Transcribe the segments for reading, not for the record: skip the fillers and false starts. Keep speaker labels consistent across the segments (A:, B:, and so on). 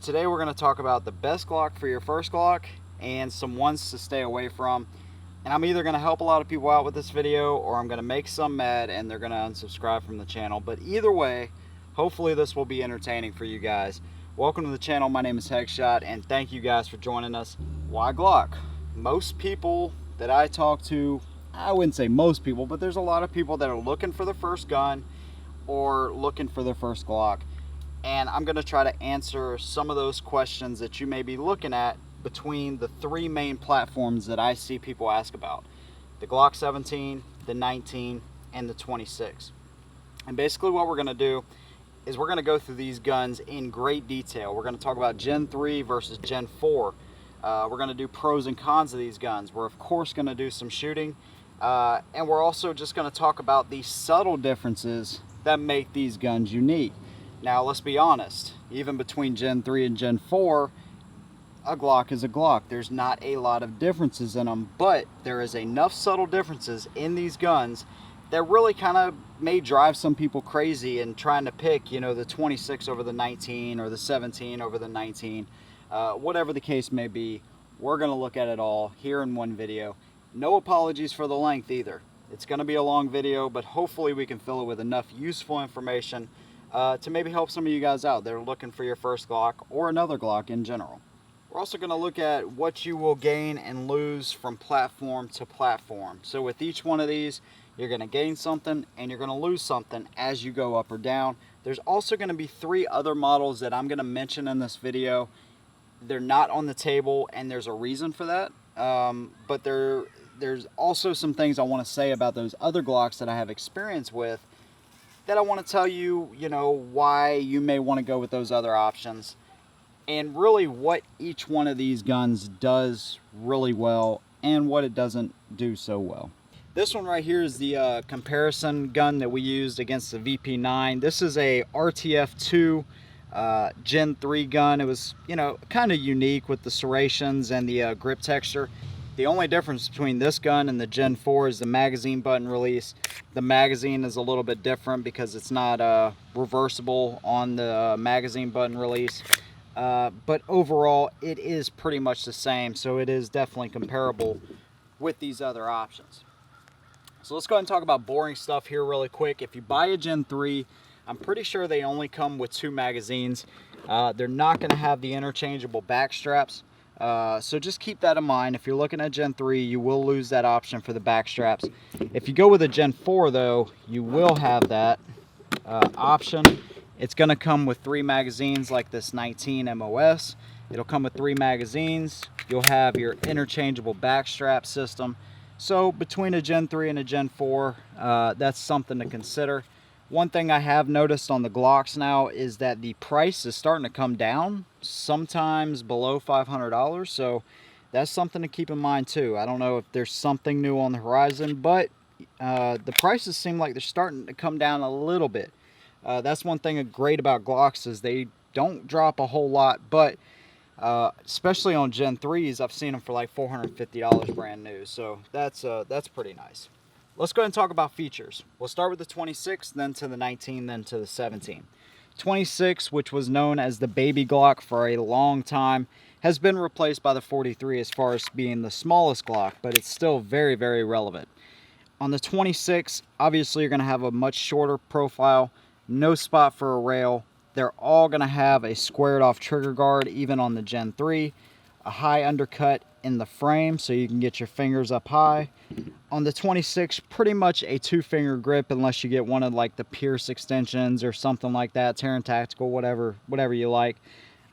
A: today we're going to talk about the best Glock for your first Glock and some ones to stay away from. And I'm either going to help a lot of people out with this video, or I'm going to make some mad and they're going to unsubscribe from the channel. But either way, hopefully this will be entertaining for you guys. Welcome to the channel. My name is Headshot, and thank you guys for joining us. Why Glock? Most people that I talk to, I wouldn't say most people, but there's a lot of people that are looking for their first gun or looking for their first Glock. And I'm going to try to answer some of those questions that you may be looking at between the three main platforms that I see people ask about: the Glock 17, the 19, and the 26. And basically what we're going to do is we're going to go through these guns in great detail. We're going to talk about Gen 3 versus Gen 4. We're going to do pros and cons of these guns. We're of course going to do some shooting. And we're also just going to talk about the subtle differences that make these guns unique. Now, let's be honest, even between Gen 3 and Gen 4, a Glock is a Glock. There's not a lot of differences in them, but there is enough subtle differences in these guns that really kind of may drive some people crazy in trying to pick, you know, the 26 over the 19 or the 17 over the 19. Whatever the case may be, we're going to look at it all here in one video. No apologies for the length either. It's going to be a long video, but hopefully we can fill it with enough useful information to maybe help some of you guys out that are looking for your first Glock or another Glock in general. We're also going to look at what you will gain and lose from platform to platform. So with each one of these, you're going to gain something and you're going to lose something as you go up or down. There's also going to be three other models that I'm going to mention in this video. They're not on the table, and there's a reason for that. But there's also some things I want to say about those other Glocks that I have experience with that I want to tell you, you know, why you may want to go with those other options, and really what each one of these guns does really well and what it doesn't do so well. This one right here is the comparison gun that we used against the VP9. This is a RTF2 Gen 3 gun. It was, you know, kind of unique with the serrations and the grip texture. The only difference between this gun and the Gen 4 is the magazine button release. The magazine is a little bit different because it's not reversible on the magazine button release. But overall, it is pretty much the same, so it is definitely comparable with these other options. So let's go ahead and talk about boring stuff here really quick. If you buy a Gen 3, I'm pretty sure they only come with 2 magazines. They're not going to have the interchangeable back straps. So just keep that in mind. If you're looking at Gen 3, you will lose that option for the back straps. If you go with a Gen 4 though, you will have that option. It's going to come with 3 magazines like this 19 MOS. It'll come with 3 magazines. You'll have your interchangeable back strap system. So between a Gen 3 and a Gen 4, that's something to consider. One thing I have noticed on the Glocks now is that the price is starting to come down, sometimes below $500. So that's something to keep in mind too. I don't know if there's something new on the horizon, but the prices seem like they're starting to come down a little bit. That's one thing great about Glocks is they don't drop a whole lot, but especially on Gen 3s, I've seen them for like $450 brand new. So that's pretty nice. Let's go ahead and talk about features. We'll start with the 26, then to the 19, then to the 17. 26, which was known as the baby Glock for a long time, has been replaced by the 43 as far as being the smallest Glock, but it's still very, very relevant. On the 26, obviously you're going to have a much shorter profile, no spot for a rail. They're all going to have a squared off trigger guard, even on the Gen 3, a high undercut in the frame so you can get your fingers up high. On the 26, pretty much a 2-finger grip unless you get one of like the Pierce extensions or something like that, Terran Tactical, whatever you like.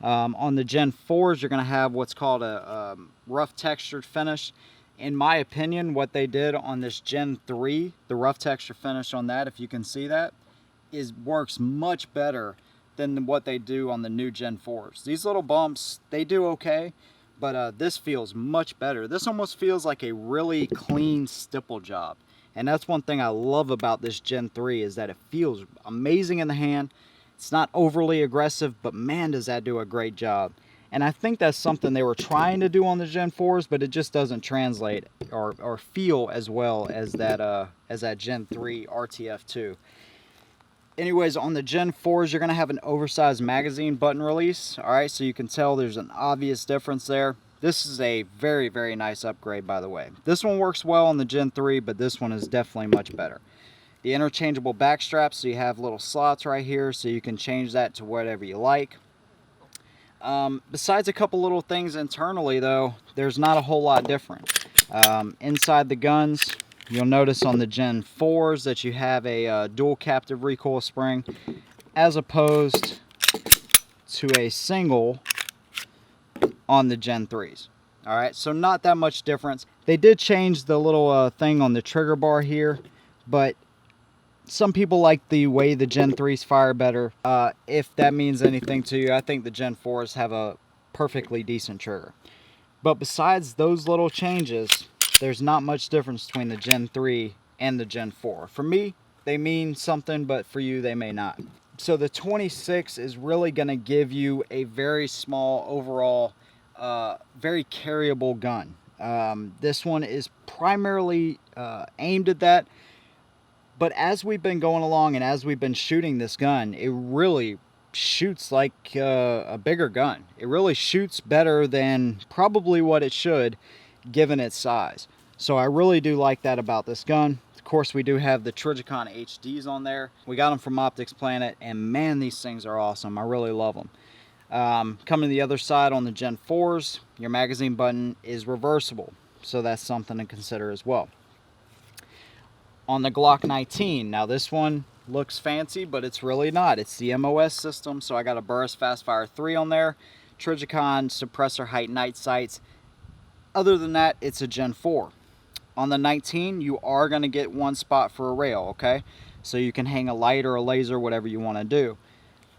A: On the Gen 4s, you're going to have what's called a rough textured finish. In my opinion, what they did on this Gen 3, the rough texture finish on that, if you can see that, works much better than what they do on the new Gen 4s. These little bumps, they do okay, but this feels much better. This almost feels like a really clean stipple job. And that's one thing I love about this Gen 3 is that it feels amazing in the hand. It's not overly aggressive, but man, does that do a great job. And I think that's something they were trying to do on the Gen 4s, but it just doesn't translate or feel as well as that Gen 3 RTF2. Anyways, on the Gen 4s, you're going to have an oversized magazine button release. All right, so you can tell there's an obvious difference there. This is a very, very nice upgrade, by the way. This one works well on the Gen 3, but this one is definitely much better. The interchangeable back straps, so you have little slots right here, so you can change that to whatever you like. Besides a couple little things internally, though, there's not a whole lot different. Inside the guns, you'll notice on the Gen 4s that you have a dual captive recoil spring as opposed to a single on the Gen 3s. Alright, so not that much difference. They did change the little thing on the trigger bar here, but some people like the way the Gen 3s fire better. If that means anything to you, I think the Gen 4s have a perfectly decent trigger. But besides those little changes, there's not much difference between the Gen 3 and the Gen 4. For me, they mean something, but for you, they may not. So the 26 is really going to give you a very small overall, very carryable gun. This one is primarily aimed at that. But as we've been going along and as we've been shooting this gun, it really shoots like a bigger gun. It really shoots better than probably what it should, given its size. So I really do like that about this gun. Of course, we do have the Trijicon HDs on there. We got them from Optics Planet, and man, these things are awesome. I really love them. Coming to the other side on the Gen 4s, your magazine button is reversible, so that's something to consider as well. On the Glock 19, now this one looks fancy, but it's really not. It's the MOS system, so I got a Burris Fastfire 3 on there, Trijicon suppressor height night sights. Other than that, it's a Gen 4. On the 19, you are going to get one spot for a rail, okay? So you can hang a light or a laser, whatever you want to do.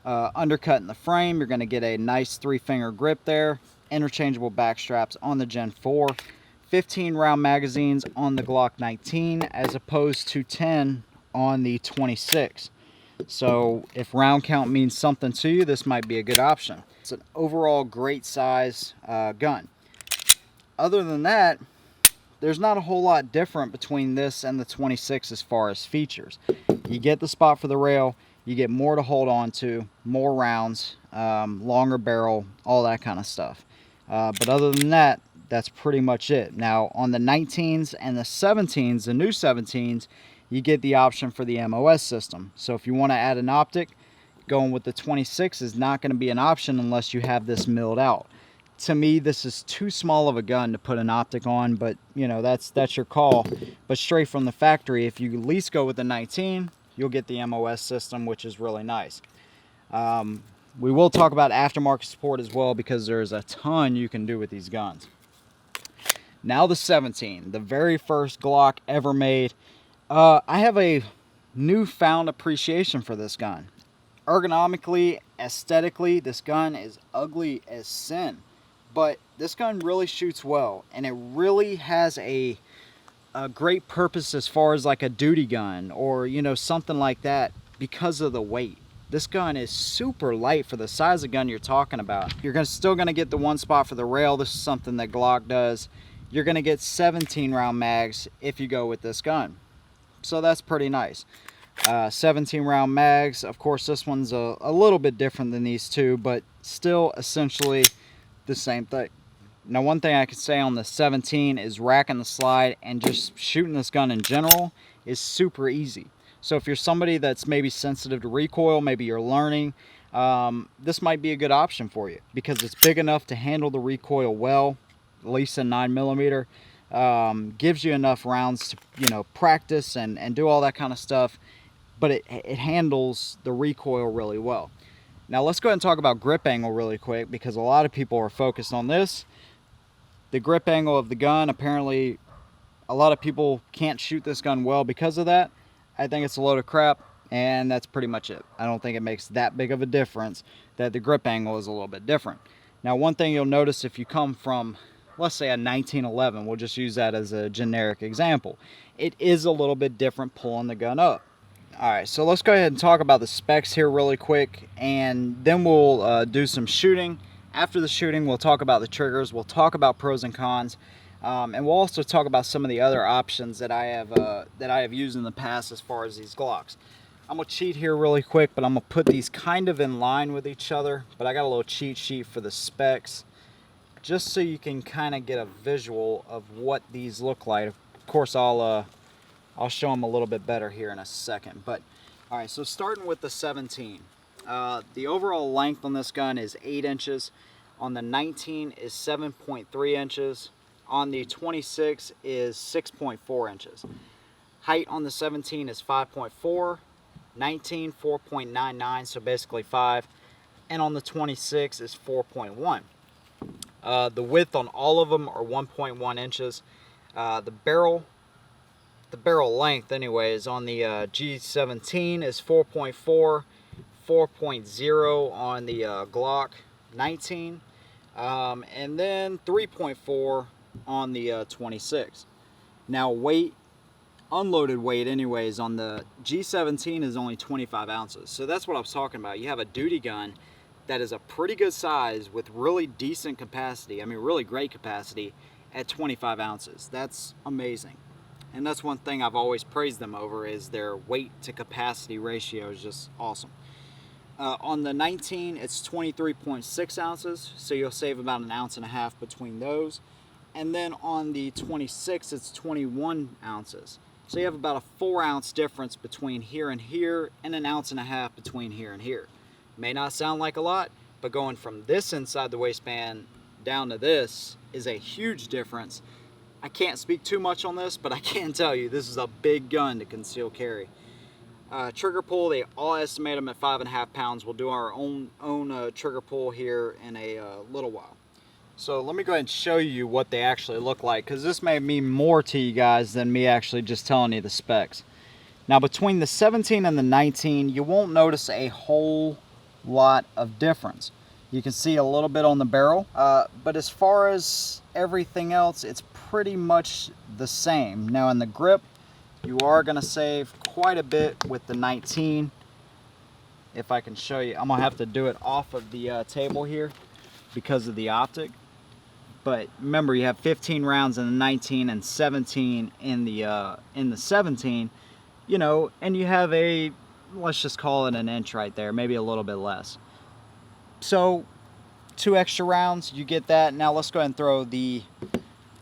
A: Undercut in the frame, you're going to get a nice 3-finger grip there. Interchangeable back straps on the Gen 4. 15 round magazines on the Glock 19 as opposed to 10 on the 26. So if round count means something to you, this might be a good option. It's an overall great size gun. Other than that, there's not a whole lot different between this and the 26 as far as features. You get the spot for the rail, you get more to hold on to, more rounds, longer barrel, all that kind of stuff. But other than that, that's pretty much it. Now on the 19s and the 17s, the new 17s, you get the option for the MOS system. So if you want to add an optic, going with the 26 is not going to be an option unless you have this milled out. To me, this is too small of a gun to put an optic on, but you know, that's your call. But straight from the factory, if you at least go with the 19, you'll get the MOS system, which is really nice. We will talk about aftermarket support as well, because there's a ton you can do with these guns. Now the 17, the very first Glock ever made. I have a newfound appreciation for this gun. Ergonomically, aesthetically, this gun is ugly as sin. But this gun really shoots well, and it really has a great purpose as far as like a duty gun or, you know, something like that because of the weight. This gun is super light for the size of gun you're talking about. You're still going to get the one spot for the rail. This is something that Glock does. You're going to get 17 round mags if you go with this gun. So that's pretty nice. 17 round mags. Of course, this one's a little bit different than these two, but still essentially the same thing. Now, one thing I could say on the 17 is racking the slide and just shooting this gun in general is super easy. So if you're somebody that's maybe sensitive to recoil, maybe you're learning, this might be a good option for you because it's big enough to handle the recoil well, at least in 9mm. Gives you enough rounds to, you know, practice and do all that kind of stuff, but it handles the recoil really well. Now let's go ahead and talk about grip angle really quick, because a lot of people are focused on this. The grip angle of the gun, apparently a lot of people can't shoot this gun well because of that. I think it's a load of crap, and that's pretty much it. I don't think it makes that big of a difference that the grip angle is a little bit different. Now, one thing you'll notice if you come from, let's say, a 1911, we'll just use that as a generic example, it is a little bit different pulling the gun up. Alright, so let's go ahead and talk about the specs here really quick, and then we'll do some shooting. After the shooting, we'll talk about the triggers, we'll talk about pros and cons, and we'll also talk about some of the other options that I have used in the past as far as these Glocks. I'm gonna cheat here really quick, but I'm gonna put these kind of in line with each other. But I got a little cheat sheet for the specs, just so you can kind of get a visual of what these look like. Of course, I'll show them a little bit better here in a second. But all right, so starting with the 17, the overall length on this gun is 8 inches. On the 19 is 7.3 inches. On the 26 is 6.4 inches. Height on the 17 is 5.4. 19 4.99, so basically 5, and on the 26 is 4.1. The width on all of them are 1.1 inches. The barrel length anyways on the G17 is 4.4, 4.0 on the Glock 19, and then 3.4 on the 26. Now weight, unloaded weight anyways on the G17 is only 25 ounces. So that's what I was talking about. You have a duty gun that is a pretty good size with really decent capacity. I mean, really great capacity at 25 ounces. That's amazing. And that's one thing I've always praised them over, is their weight to capacity ratio is just awesome. On the 19, it's 23.6 ounces. So you'll save about 1.5 ounces between those. And then on the 26, it's 21 ounces. So you have about a 4 ounce difference between here and here, and 1.5 ounces between here and here. May not sound like a lot, but going from this inside the waistband down to this is a huge difference. I can't speak too much on this, but I can tell you this is a big gun to conceal carry. Trigger pull, they all estimate them at 5.5 pounds. We'll do our own trigger pull here in a little while. So let me go ahead and show you what they actually look like, because this may mean more to you guys than me actually just telling you the specs. Now between the 17 and the 19, you won't notice a whole lot of difference. You can see a little bit on the barrel, but as far as everything else, it's pretty much the same. Now in the grip, you are going to save quite a bit with the 19. If I can show you, I'm going to have to do it off of the table here because of the optic. But remember, you have 15 rounds in the 19 and 17 in the 17, you know, and you have a, let's just call it 1 inch right there, maybe a little bit less. So 2 extra rounds, you get that. Now let's go ahead and throw the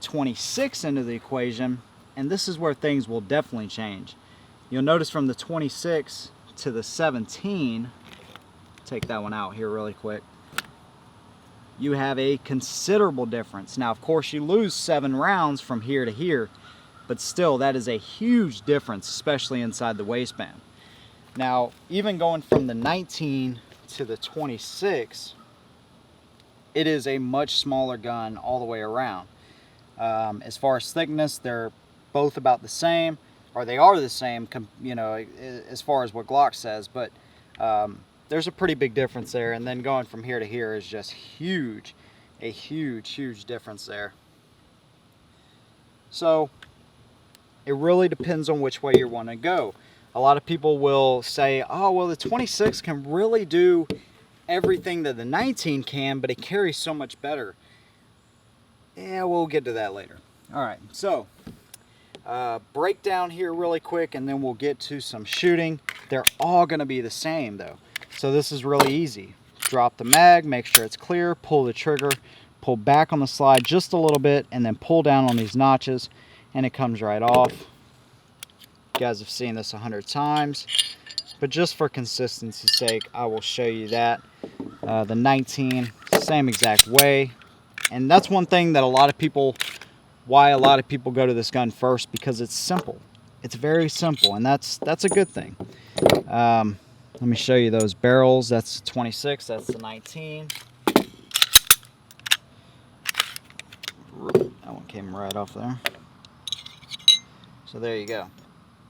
A: 26 into the equation, and this is where things will definitely change. You'll notice from the 26 to the 17, take that one out here really quick, you have a considerable difference. Now, of course, you lose 7 rounds from here to here, but still, that is a huge difference, especially inside the waistband. Now, even going from the 19 to the 26, it is a much smaller gun all the way around. As far as thickness, they're both about the same, or they are the same, you know, as far as what Glock says, but there's a pretty big difference there. And then going from here to here is just huge, a huge difference there. So it really depends on which way you want to go. A lot of people will say, oh, well, the 26 can really do everything that the 19 can, but it carries so much better. Yeah, we'll get to that later. All right, so breakdown here really quick, and then we'll get to some shooting. They're all going to be the same though. So this is really easy. Drop the mag, make sure it's clear, pull the trigger, pull back on the slide just a little bit, and then pull down on these notches, and it comes right off. You guys have seen this 100 times, but just for consistency's sake, I will show you that. The 19, same exact way. And that's one thing that why a lot of people go to this gun first, because it's simple. It's very simple, and that's a good thing. Let me show you those barrels. That's the 26, that's the 19. That one came right off there. So there you go.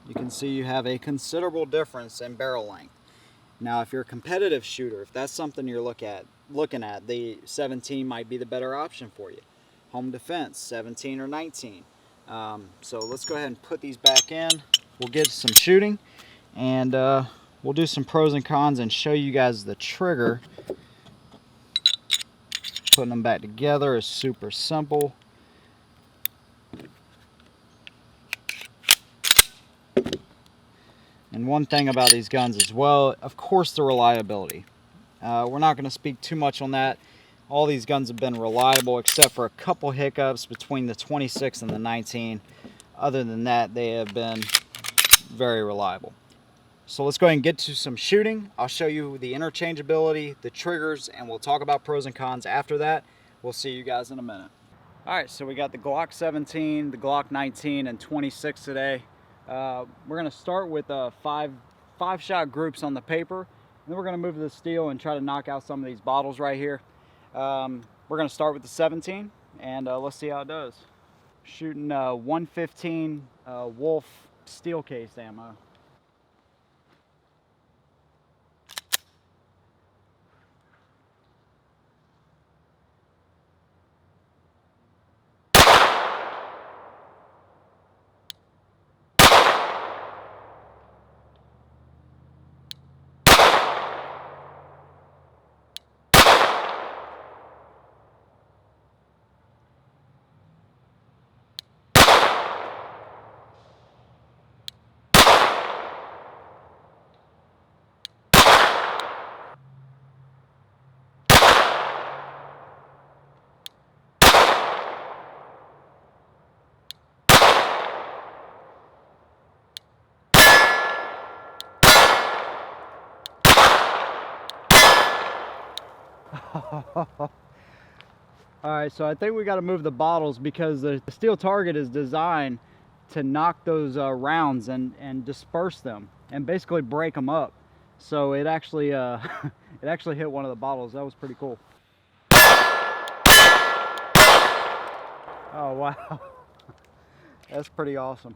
A: You can see you have a considerable difference in barrel length. Now, if you're a competitive shooter, if that's something you're looking at, the 17 might be the better option for you. Home defense, 17 or 19. So let's go ahead and put these back in. We'll get some shooting, and we'll do some pros and cons and show you guys the trigger. Putting them back together is super simple. And one thing about these guns as well, of course, the reliability. We're not going to speak too much on that. All these guns have been reliable except for a couple hiccups between the 26 and the 19. Other than that, they have been very reliable. So let's go ahead and get to some shooting. I'll show you the interchangeability, the triggers, and we'll talk about pros and cons after that. We'll see you guys in a minute. All right, so we got the Glock 17, the Glock 19, and 26 today. We're gonna start with five-shot groups on the paper, and then we're gonna move to the steel and try to knock out some of these bottles right here. We're gonna start with the 17, and let's see how it does. Shooting 115 Wolf steel case ammo. All right, so I think we got to move the bottles because the steel target is designed to knock those rounds and disperse them and basically break them up. So it actually it actually hit one of the bottles. That was pretty cool. Oh wow, that's pretty awesome.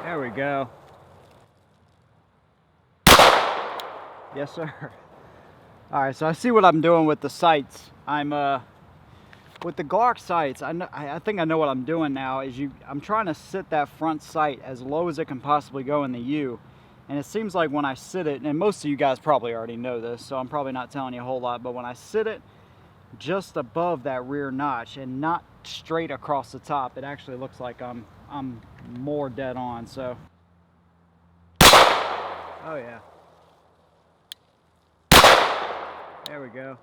A: There we go. Yes, sir. All right, so I see what I'm doing with the sights. I'm with the Glock sights. I think I know what I'm doing now. I'm trying to sit that front sight as low as it can possibly go in the U, and it seems like when I sit it, and most of you guys probably already know this, so I'm probably not telling you a whole lot. But when I sit it just above that rear notch and not straight across the top, it actually looks like I'm more dead on. So oh yeah, there we go.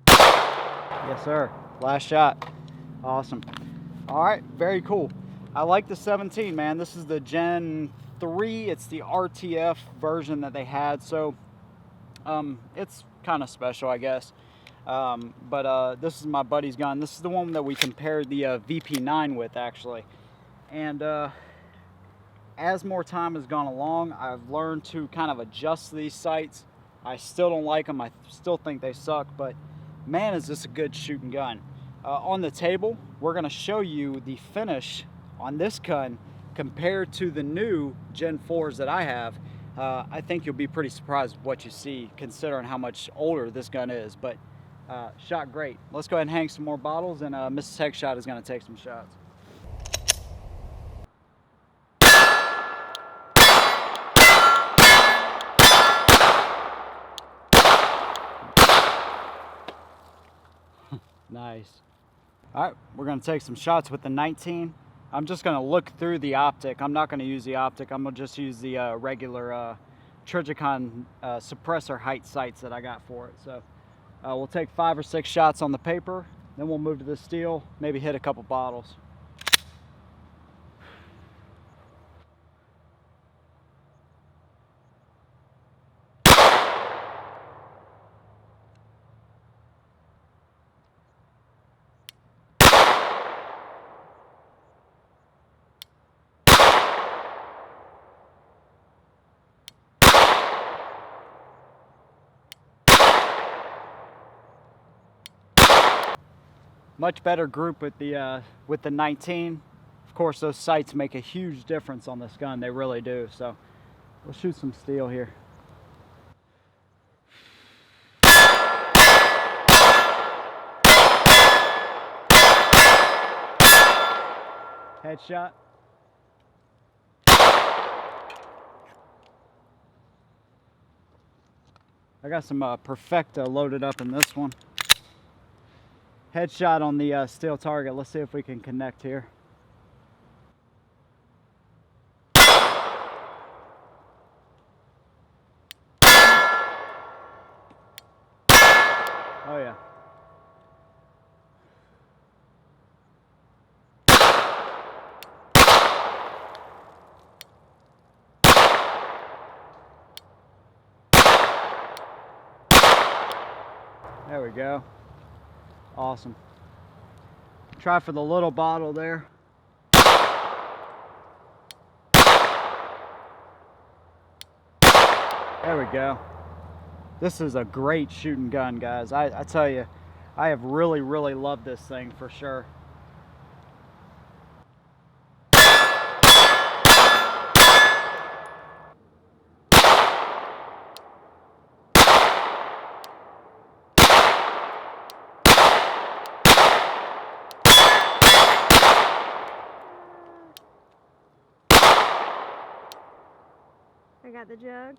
A: Yes sir, last shot. Awesome. All right, very cool. I like the 17, man. This is the Gen 3. It's the RTF version that they had, so it's kind of special, I guess. But this is my buddy's gun. This is the one that we compared the VP9 with, actually. And as more time has gone along, I've learned to kind of adjust these sights. I still don't like them. I still think they suck, but man, is this a good shooting gun. On the table, we're going to show you the finish on this gun compared to the new Gen 4s that I have. I think you'll be pretty surprised with what you see, considering how much older this gun is. But shot great. Let's go ahead and hang some more bottles, and Mrs. Headshot is going to take some shots. Nice. All right, we're going to take some shots with the 19. I'm just going to look through the optic. I'm not going to use the optic. I'm going to just use the regular Trijicon suppressor height sights that I got for it. So we'll take 5 or 6 shots on the paper, then we'll move to the steel, maybe hit a couple bottles. Much better group with the 19. Of course, those sights make a huge difference on this gun. They really do. So We'll shoot some steel here. Headshot. I got some Perfecta loaded up in this one. Headshot on the steel target. Let's see if we can connect here. Oh yeah. There we go. Awesome. Try for the little bottle there. There we go. This is a great shooting gun, guys. I tell you, I have really loved this thing for sure.
B: I got the jug.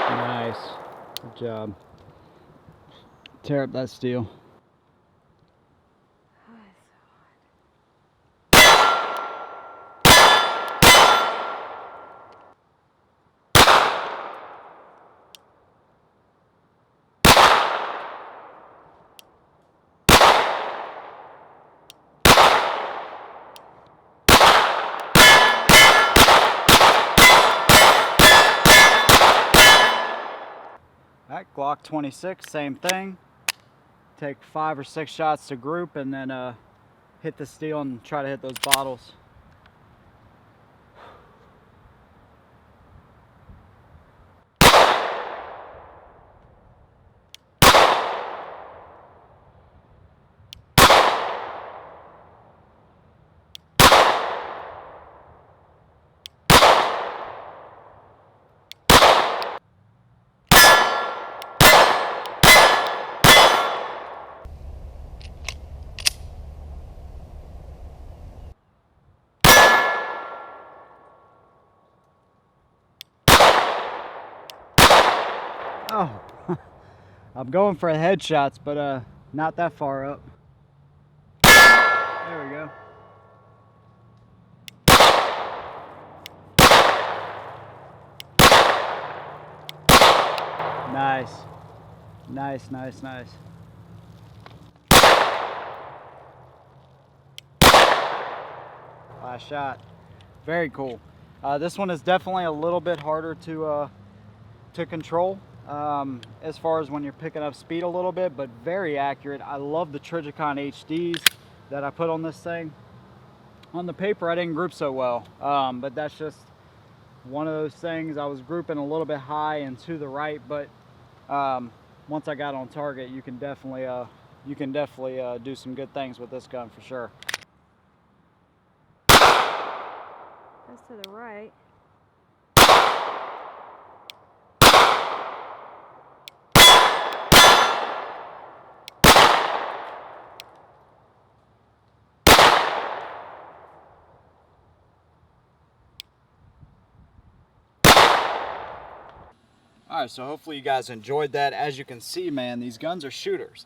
A: Nice. Good job. Tear up that steel. Alright, Glock 26, same thing. Take 5 or 6 shots to group and then hit the steel and try to hit those bottles. Oh, I'm going for headshots, but not that far up. There we go. Nice. Nice, nice, nice. Last shot. Very cool. This one is definitely a little bit harder to control as far as when you're picking up speed a little bit, but very accurate. I love the Trijicon HDs that I put on this thing. On the paper, I didn't group so well, but that's just one of those things. I was grouping a little bit high and to the right, but once I got on target, you can definitely do some good things with this gun for sure.
B: That's to the right.
A: Alright, so hopefully you guys enjoyed that. As you can see, man, these guns are shooters.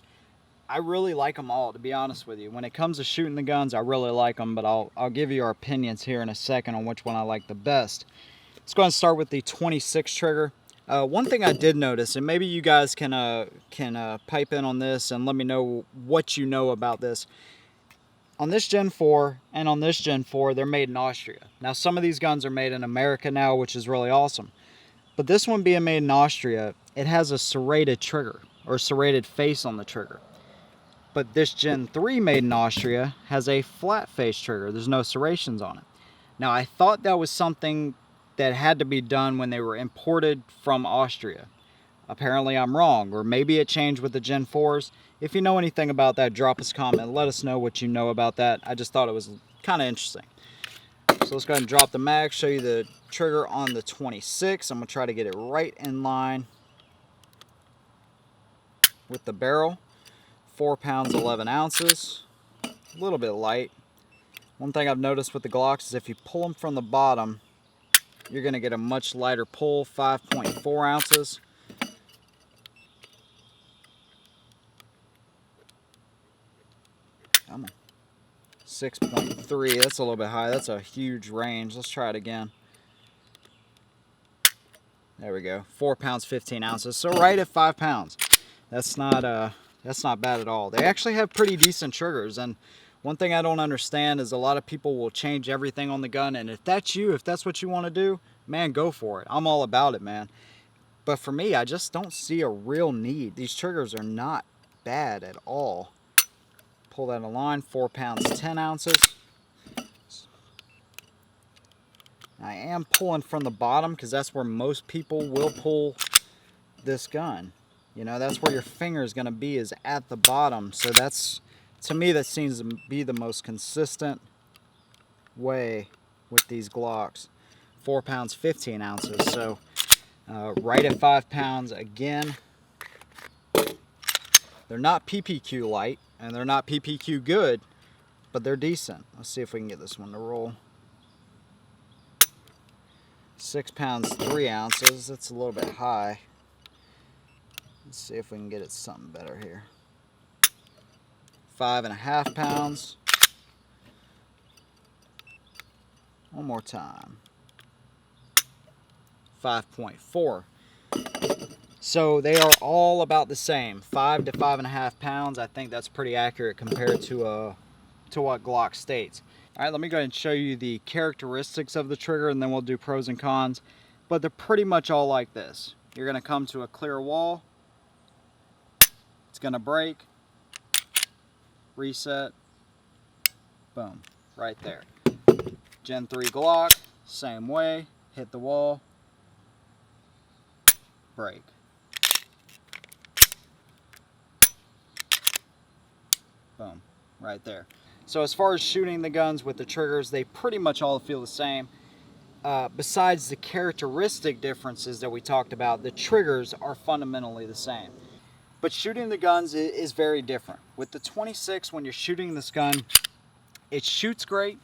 A: I really like them all, to be honest with you. When it comes to shooting the guns, I really like them, but I'll give you our opinions here in a second on which one I like the best. Let's go ahead and start with the 26 trigger. One thing I did notice, and maybe you guys can pipe in on this and let me know what you know about this. On this Gen 4 and on this Gen 4, they're made in Austria. Now, some of these guns are made in America now, which is really awesome. But this one being made in Austria, it has a serrated trigger, or serrated face on the trigger. But this Gen 3 made in Austria has a flat face trigger. There's no serrations on it. Now, I thought that was something that had to be done when they were imported from Austria. Apparently I'm wrong, or maybe it changed with the Gen 4s. If you know anything about that, drop us a comment. Let us know what you know about that. I just thought it was kind of interesting. So let's go ahead and drop the mag, show you the trigger on the 26. I'm going to try to get it right in line with the barrel. 4 pounds, 11 ounces. A little bit light. One thing I've noticed with the Glocks is if you pull them from the bottom, you're going to get a much lighter pull, 5.4 ounces. Come on. 6.3, that's a little bit high. That's a huge range. Let's try it again. There we go. 4 pounds, 15 ounces. So right at 5 pounds. That's not bad at all. They actually have pretty decent triggers, and one thing I don't understand is a lot of people will change everything on the gun, and if that's you, if that's what you want to do, man, go for it. I'm all about it, man. But for me, I just don't see a real need. These triggers are not bad at all. Pull that in line, 4 pounds, 10 ounces. I am pulling from the bottom because that's where most people will pull this gun. You know, that's where your finger is going to be, is at the bottom. So that's, to me, that seems to be the most consistent way with these Glocks. 4 pounds, 15 ounces. So right at 5 pounds again. They're not PPQ light and they're not PPQ good, but they're decent. Let's see if we can get this one to roll. 6 pounds, 3 ounces. That's a little bit high. Let's see if we can get it something better here. 5.5 pounds. One more time. 5.4. So they are all about the same, 5 to 5.5 pounds. I think that's pretty accurate compared to what Glock states. All right, let me go ahead and show you the characteristics of the trigger, and then we'll do pros and cons. But they're pretty much all like this. You're going to come to a clear wall. It's going to break, reset, boom, right there. Gen 3 Glock, same way, hit the wall, break. Boom, right there. So as far as shooting the guns with the triggers, they pretty much all feel the same. Besides the characteristic differences that we talked about, the triggers are fundamentally the same. But shooting the guns is very different. With the 26, when you're shooting this gun, it shoots great.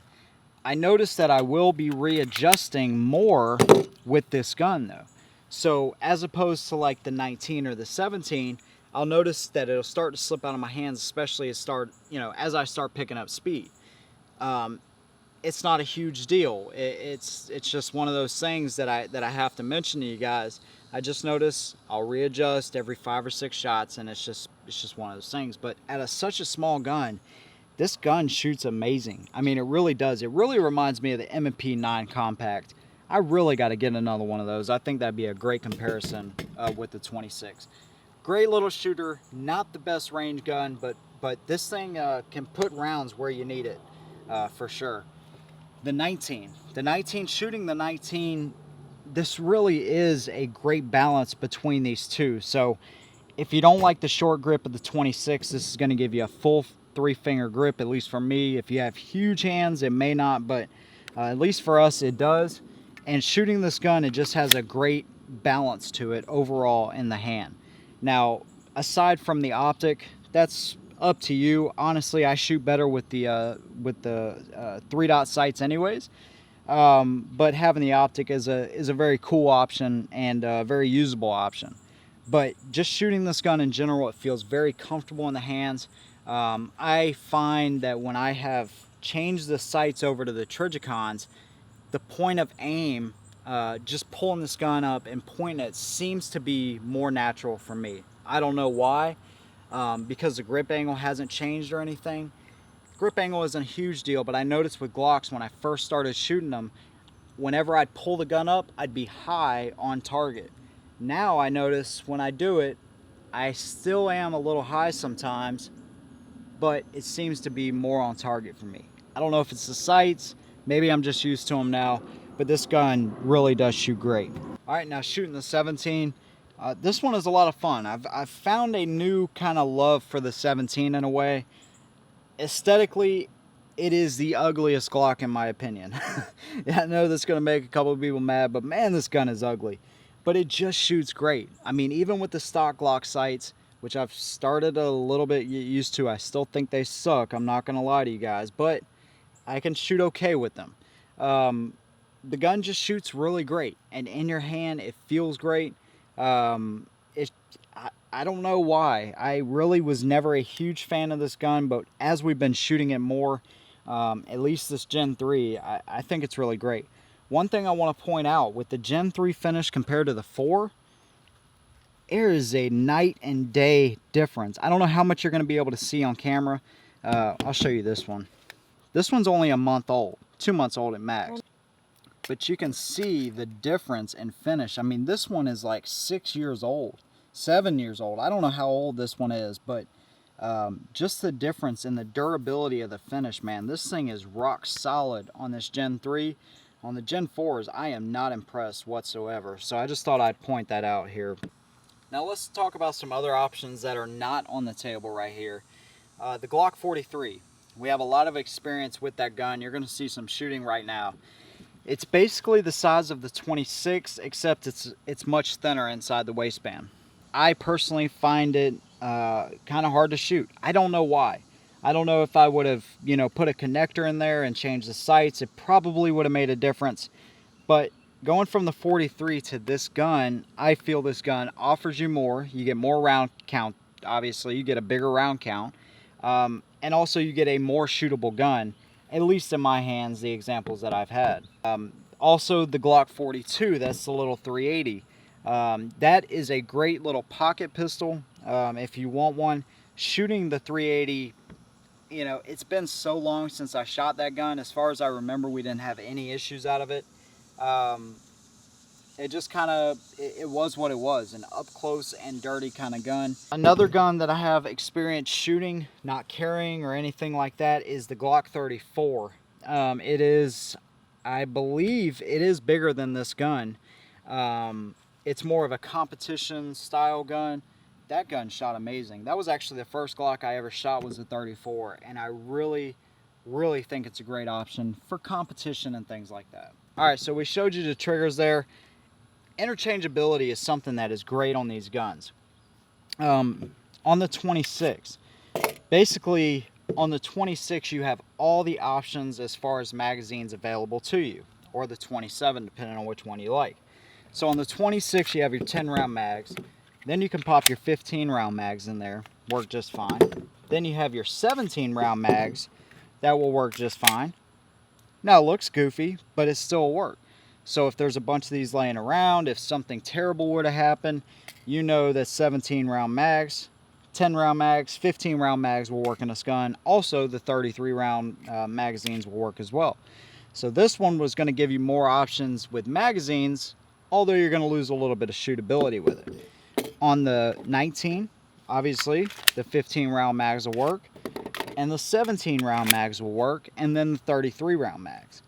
A: I noticed that I will be readjusting more with this gun though. So as opposed to like the 19 or the 17, I'll notice that it'll start to slip out of my hands, especially as I start picking up speed. It's not a huge deal. It's just one of those things that I have to mention to you guys. I just notice I'll readjust every 5 or 6 shots, and it's just one of those things. But at such a small gun, this gun shoots amazing. I mean, it really does. It really reminds me of the M&P 9 Compact. I really got to get another one of those. I think that'd be a great comparison with the 26. Great little shooter, not the best range gun, but this thing can put rounds where you need it, for sure. The 19, shooting the 19, this really is a great balance between these two. So if you don't like the short grip of the 26, this is going to give you a full 3-finger grip, at least for me. If you have huge hands, it may not, but at least for us, it does. And shooting this gun, it just has a great balance to it overall in the hand. Now, aside from the optic, that's up to you. Honestly, I shoot better with the 3-dot sights anyways. But having the optic is a very cool option and a very usable option. But just shooting this gun in general, it feels very comfortable in the hands. I find that when I have changed the sights over to the Trigicons, the point of aim, just pulling this gun up and pointing it, seems to be more natural for me. I don't know why, because the grip angle hasn't changed or anything. Grip angle isn't a huge deal, but I noticed with Glocks when I first started shooting them, whenever I'd pull the gun up, I'd be high on target. Now I notice when I do it, I still am a little high sometimes, but it seems to be more on target for me. I don't know if it's the sights, maybe I'm just used to them now, but this gun really does shoot great. All right, now shooting the 17, This one is a lot of fun. I've found a new kind of love for the 17 in a way. Aesthetically, it is the ugliest Glock in my opinion. Yeah, I know that's going to make a couple of people mad, but man, this gun is ugly. But it just shoots great. I mean, even with the stock Glock sights, which I've started a little bit used to, I still think they suck. I'm not going to lie to you guys, but I can shoot okay with them. The gun just shoots really great, and in your hand, it feels great. I don't know why. I really was never a huge fan of this gun, but as we've been shooting it more, at least this Gen 3, I think it's really great. One thing I want to point out, with the Gen 3 finish compared to the 4, there is a night and day difference. I don't know how much you're going to be able to see on camera. I'll show you this one. This one's only a month old, 2 months old at max. But you can see the difference in finish. I mean, this one is like 6 years old, 7 years old. I don't know how old this one is, but just the difference in the durability of the finish, man. This thing is rock solid on this Gen 3. On the Gen 4s, I am not impressed whatsoever. So I just thought I'd point that out here. Now let's talk about some other options that are not on the table right here. The Glock 43. We have a lot of experience with that gun. You're going to see some shooting right now. It's basically the size of the 26, except it's much thinner inside the waistband. I personally find it kind of hard to shoot. I don't know why. I don't know if I would have, put a connector in there and changed the sights. It probably would have made a difference. But going from the 43 to this gun, I feel this gun offers you more. You get more round count, obviously. You get a bigger round count. And also you get a more shootable gun, at least in my hands, the examples that I've had. Also the Glock 42, that's the little 380. That is a great little pocket pistol if you want one. Shooting the 380, it's been so long since I shot that gun. As far as I remember, we didn't have any issues out of it. It just kind of, it was what it was, an up close and dirty kind of gun. Another gun that I have experience shooting, not carrying or anything like that, is the Glock 34. It is, I believe it is bigger than this gun. It's more of a competition style gun. That gun shot amazing. That was actually the first Glock I ever shot, was a 34, and I really think it's a great option for competition and things like that. All right, so we showed you the triggers there. Interchangeability is something that is great on these guns. On the 26, basically on the 26 you have all the options as far as magazines available to you, or the 27 depending on which one you like. So on the 26 you have your 10 round mags, then you can pop your 15 round mags in there, work just fine. Then you have your 17 round mags, that will work just fine. Now it looks goofy, but it still works. So if there's a bunch of these laying around, if something terrible were to happen, you know that 17 round mags, 10 round mags, 15 round mags will work in this gun. Also the 33 round magazines will work as well. So this one was going to give you more options with magazines, although you're going to lose a little bit of shootability with it. On the 19, obviously the 15 round mags will work, and the 17 round mags will work, and then the 33 round mags.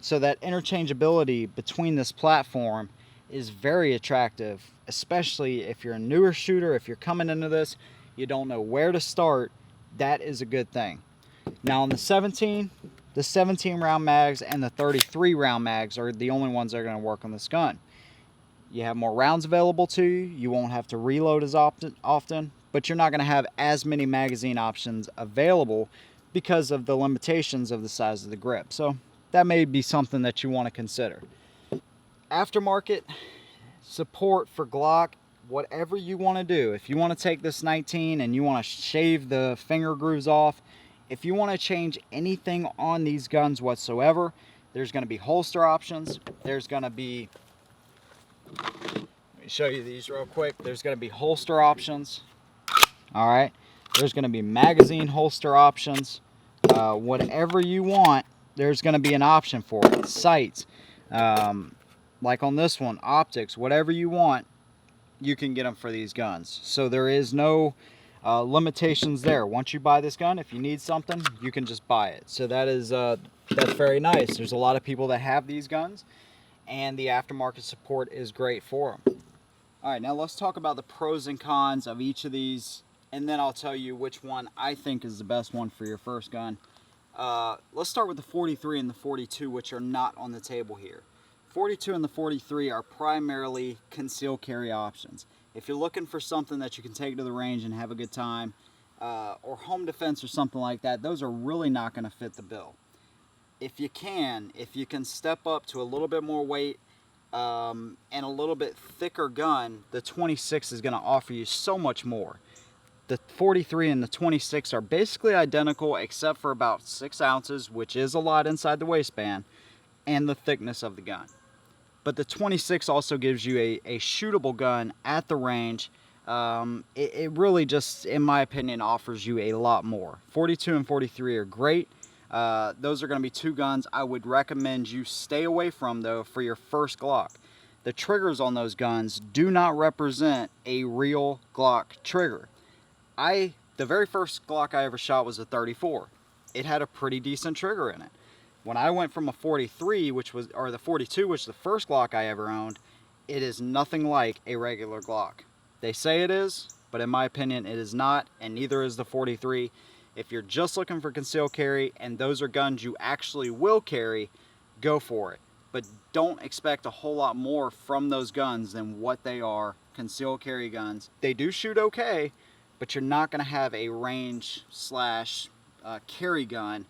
A: So that interchangeability between this platform is very attractive, especially if you're a newer shooter. If you're coming into this, you don't know where to start, that is a good thing. Now on the 17 round mags and the 33 round mags are the only ones that are going to work on this gun. You have more rounds available to you. You won't have to reload as often, but you're not going to have as many magazine options available because of the limitations of the size of the grip. So that may be something that you want to consider. Aftermarket support for Glock, whatever you want to do. If you want to take this 19 and you want to shave the finger grooves off, if you want to change anything on these guns whatsoever, there's going to be holster options. There's going to be, let me show you these real quick. There's going to be holster options. All right. There's going to be magazine holster options. Whatever you want, there's going to be an option for it. Sights, like on this one, optics, whatever you want, you can get them for these guns. So there is no limitations there. Once you buy this gun, if you need something, you can just buy it. So that is that's very nice. There's a lot of people that have these guns, and the aftermarket support is great for them. All right, now let's talk about the pros and cons of each of these, and then I'll tell you which one I think is the best one for your first gun. Let's start with the 43 and the 42, which are not on the table here. 42 and the 43 are primarily concealed carry options. If you're looking for something that you can take to the range and have a good time, or home defense or something like that, those are really not going to fit the bill. If you can step up to a little bit more weight and a little bit thicker gun, the 26 is going to offer you so much more. The 43 and the 26 are basically identical except for about 6 ounces, which is a lot inside the waistband, and the thickness of the gun. But the 26 also gives you a shootable gun at the range. It really just, in my opinion, offers you a lot more. 42 and 43 are great. Those are going to be 2 guns I would recommend you stay away from, though, for your first Glock. The triggers on those guns do not represent a real Glock trigger. The very first Glock I ever shot was a 34. It had a pretty decent trigger in it. When I went from a 43, or the 42, which was the first Glock I ever owned, it is nothing like a regular Glock. They say it is, but in my opinion, it is not, and neither is the 43. If you're just looking for concealed carry, and those are guns you actually will carry, go for it. But don't expect a whole lot more from those guns than what they are, concealed carry guns. They do shoot okay, but you're not going to have a range slash carry gun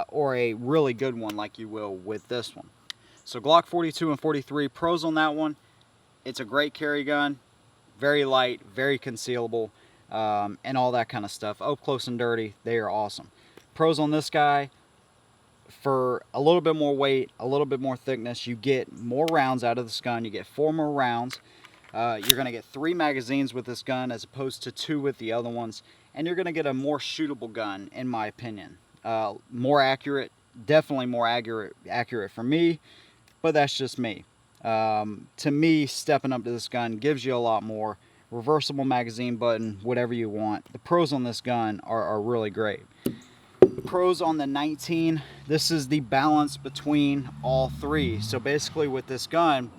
A: or a really good one like you will with this one. So Glock 42 and 43, pros on that one: it's a great carry gun, very light, very concealable, and all that kind of stuff. Up close and dirty, they are awesome. Pros on this guy: for a little bit more weight, a little bit more thickness, you get more rounds out of this gun. You get 4 more rounds. You're going to get 3 magazines with this gun as opposed to 2 with the other ones, and you're going to get a more shootable gun, in my opinion. More accurate, definitely more accurate for me, but that's just me. To me, stepping up to this gun gives you a lot more. Reversible magazine button, whatever you want. The pros on this gun are really great. Pros on the 19, this is the balance between all 3. So basically with this gun,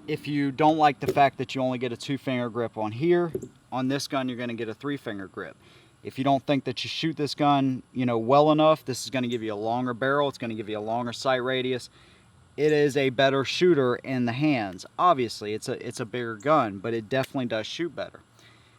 A: if you don't like the fact that you only get a 2-finger grip on here, on this gun you're going to get a 3-finger grip. If you don't think that you shoot this gun, well enough, this is going to give you a longer barrel. It's going to give you a longer sight radius. It is a better shooter in the hands. Obviously, it's a bigger gun, but it definitely does shoot better.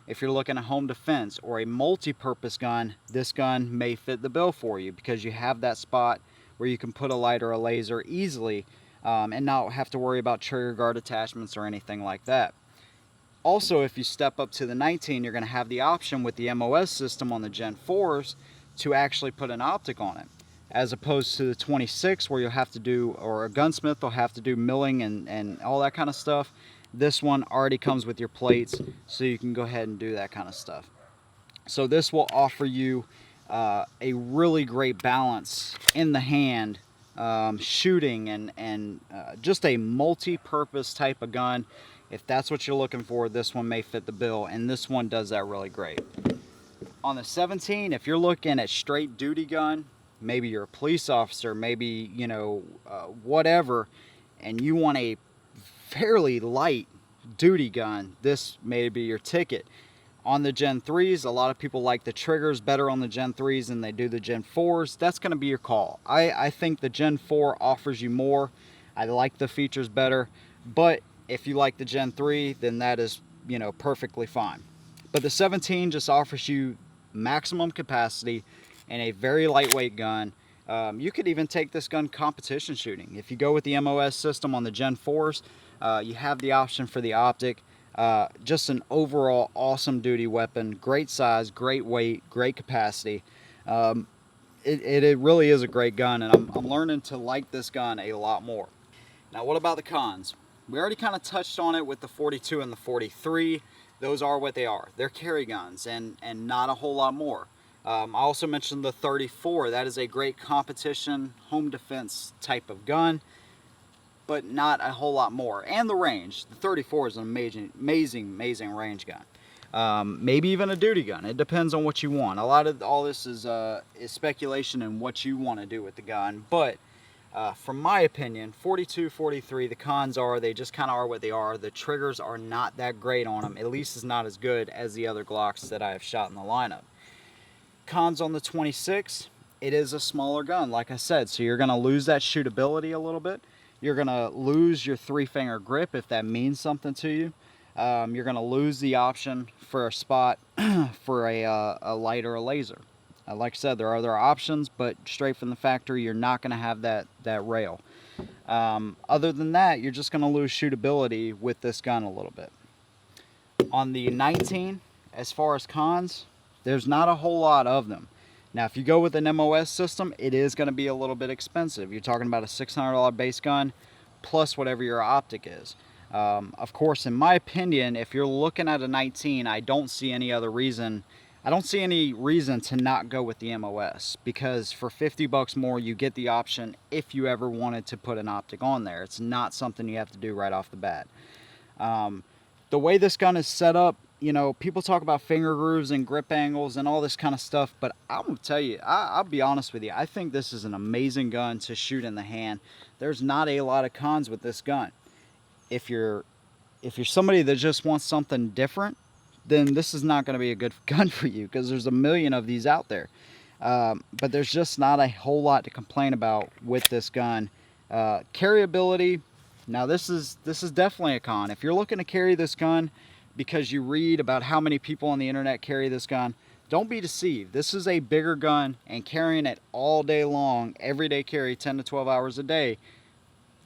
A: If you're looking at home defense or a multi-purpose gun, this gun may fit the bill for you because you have that spot where you can put a light or a laser easily and not have to worry about trigger guard attachments or anything like that. Also, if you step up to the 19, you're going to have the option with the MOS system on the Gen 4s to actually put an optic on it, as opposed to the 26 where you'll have to do, or a gunsmith will have to do milling and all that kind of stuff. This one already comes with your plates, so you can go ahead and do that kind of stuff. So this will offer you a really great balance in the hand, shooting and just a multi-purpose type of gun. If that's what you're looking for, this one may fit the bill, and this one does that really great. On the 17, if you're looking at straight duty gun, maybe you're a police officer, maybe, whatever, and you want a fairly light duty gun, this may be your ticket. On the Gen 3s, a lot of people like the triggers better on the Gen 3s than they do the Gen 4s. That's going to be your call. I think the Gen 4 offers you more. I like the features better, but if you like the Gen 3, then that is, perfectly fine. But the 17 just offers you maximum capacity and a very lightweight gun. You could even take this gun competition shooting. If you go with the MOS system on the Gen 4s, you have the option for the optic. Just an overall awesome duty weapon. Great size, great weight, great capacity. It really is a great gun, and I'm learning to like this gun a lot more. Now, what about the cons? We already kind of touched on it with the 42 and the 43. Those are what they are. They're carry guns and not a whole lot more. I also mentioned the 34. That is a great competition, home defense type of gun, but not a whole lot more. And the range. The 34 is an amazing range gun. Maybe even a duty gun. It depends on what you want. A lot of all this is speculation and what you want to do with the gun, but From my opinion, 42, 43, the cons are they just kind of are what they are. The triggers are not that great on them. At least it's not as good as the other Glocks that I have shot in the lineup. Cons on the 26, it is a smaller gun, like I said, so you're going to lose that shootability a little bit. You're going to lose your 3-finger grip if that means something to you. You're going to lose the option for a spot for a light or a laser. Like I said, there are other options, but straight from the factory, you're not going to have that rail. Other than that, you're just going to lose shootability with this gun a little bit. On the 19, as far as cons, there's not a whole lot of them. Now, if you go with an MOS system, it is going to be a little bit expensive. You're talking about a $600 base gun plus whatever your optic is. Of course, in my opinion, if you're looking at a 19, I don't see any reason to not go with the MOS, because for 50 bucks more, you get the option if you ever wanted to put an optic on there. It's not something you have to do right off the bat. The way this gun is set up, you know, people talk about finger grooves and grip angles and all this kind of stuff, but I'm gonna tell you, I'll be honest with you, I think this is an amazing gun to shoot in the hand. There's not a lot of cons with this gun. If you're somebody that just wants something different, then this is not going to be a good gun for you, because there's a million of these out there. But there's just not a whole lot to complain about with this gun. Carryability, now this is definitely a con. If you're looking to carry this gun because you read about how many people on the internet carry this gun, don't be deceived. This is a bigger gun, and carrying it all day long, everyday carry, 10 to 12 hours a day,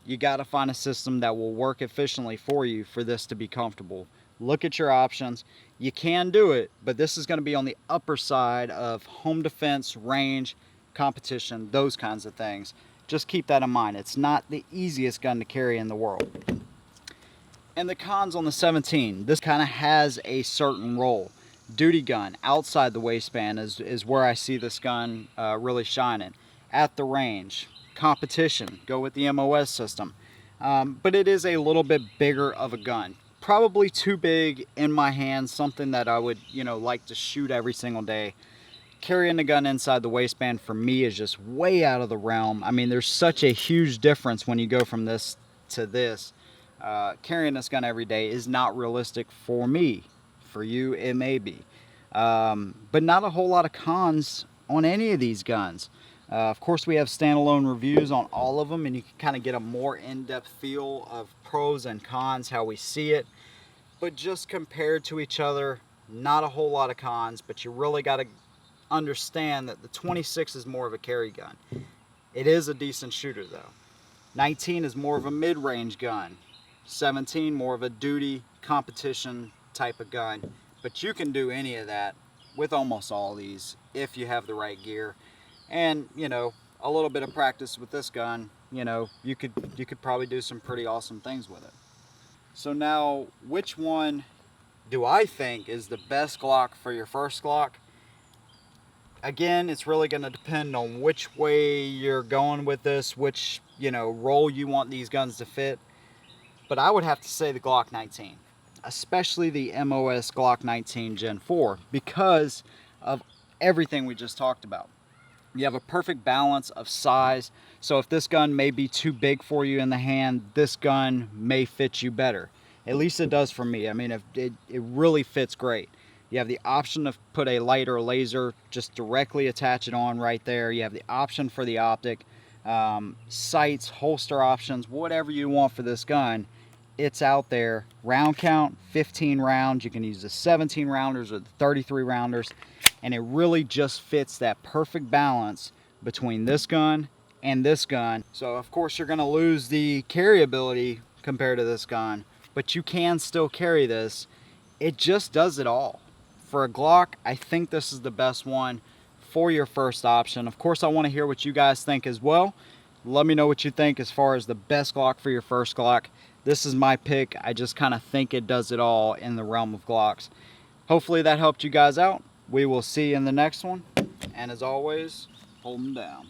A: you got to find a system that will work efficiently for you for this to be comfortable. Look at your options. You can do it, but this is going to be on the upper side of home defense, range, competition, those kinds of things. Just keep that in mind. It's not the easiest gun to carry in the world. And the cons on the 17, this kind of has a certain role. Duty gun, outside the waistband is where I see this gun really shining. At the range, competition, go with the MOS system. But it is a little bit bigger of a gun. Probably too big in my hands, something that I would, you know, like to shoot every single day. Carrying the gun inside the waistband for me is just way out of the realm. I mean, there's such a huge difference when you go from this to this. Carrying this gun every day is not realistic for me. For you, it may be. But not a whole lot of cons on any of these guns. Of course, we have standalone reviews on all of them, and you can kind of get a more in-depth feel of pros and cons, how we see it. But just compared to each other, not a whole lot of cons, but you really got to understand that the 26 is more of a carry gun. It is a decent shooter, though. 19 is more of a mid-range gun. 17, more of a duty competition type of gun. But you can do any of that with almost all these if you have the right gear. And, you know, a little bit of practice with this gun, you know, you could probably do some pretty awesome things with it. So now, which one do I think is the best Glock for your first Glock? Again, it's really going to depend on which way you're going with this, which, you know, role you want these guns to fit. But I would have to say the Glock 19, especially the MOS Glock 19 Gen 4, because of everything we just talked about. You have a perfect balance of size, so if this gun may be too big for you in the hand, this gun may fit you better. At least it does for me. I mean, it really fits great. You have the option to put a light or a laser, just directly attach it on right there. You have the option for the optic, sights, holster options, whatever you want for this gun. It's out there. Round count, 15 rounds. You can use the 17 rounders or the 33 rounders. And it really just fits that perfect balance between this gun and this gun. So of course you're going to lose the carryability compared to this gun, but you can still carry this. It just does it all. For a Glock, I think this is the best one for your first option. Of course, I want to hear what you guys think as well. Let me know what you think as far as the best Glock for your first Glock. This is my pick. I just kind of think it does it all in the realm of Glocks. Hopefully that helped you guys out. We will see you in the next one. And as always, hold them down.